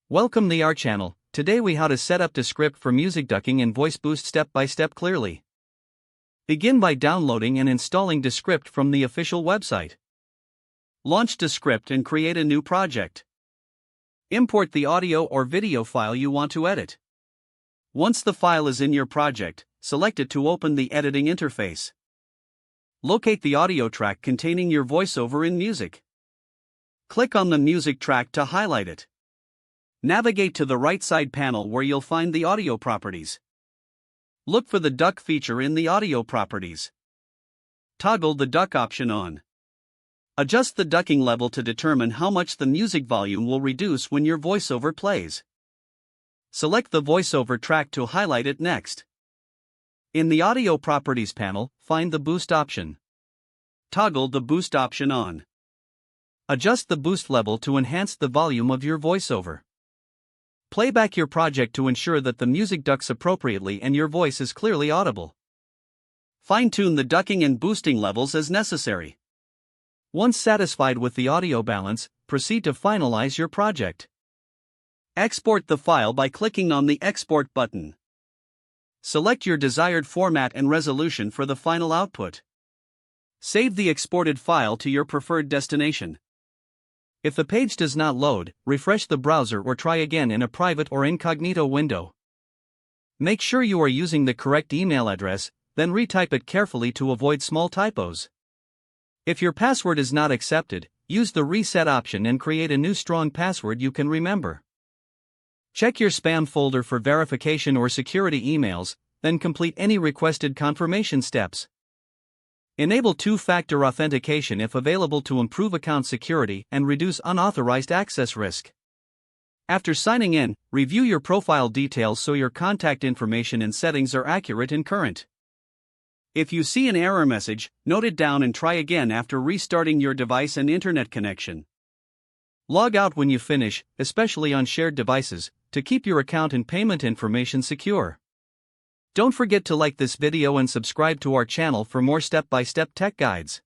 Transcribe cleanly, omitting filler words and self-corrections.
Welcome to our channel. Today we how to set up Descript for music ducking and voice boost step by step clearly. Begin by downloading and installing Descript from the official website. Launch Descript and create a new project. Import the audio or video file you want to edit. Once the file is in your project, select it to open the editing interface. Locate the audio track containing your voiceover in music. Click on the music track to highlight it. Navigate to the right side panel where you'll find the audio properties. Look for the duck feature in the audio properties. Toggle the duck option on. Adjust the ducking level to determine how much the music volume will reduce when your voiceover plays. Select the voiceover track to highlight it next. In the audio properties panel, find the boost option. Toggle the boost option on. Adjust the boost level to enhance the volume of your voiceover. Play back your project to ensure that the music ducks appropriately and your voice is clearly audible. Fine-tune the ducking and boosting levels as necessary. Once satisfied with the audio balance, proceed to finalize your project. Export the file by clicking on the Export button. Select your desired format and resolution for the final output. Save the exported file to your preferred destination. If the page does not load, refresh the browser or try again in a private or incognito window. Make sure you are using the correct email address, then retype it carefully to avoid small typos. If your password is not accepted, use the reset option and create a new strong password you can remember. Check your spam folder for verification or security emails, then complete any requested confirmation steps. Enable two-factor authentication if available to improve account security and reduce unauthorized access risk. After signing in, review your profile details so your contact information and settings are accurate and current. If you see an error message, note it down and try again after restarting your device and internet connection. Log out when you finish, especially on shared devices, to keep your account and payment information secure. Don't forget to like this video and subscribe to our channel for more step-by-step tech guides.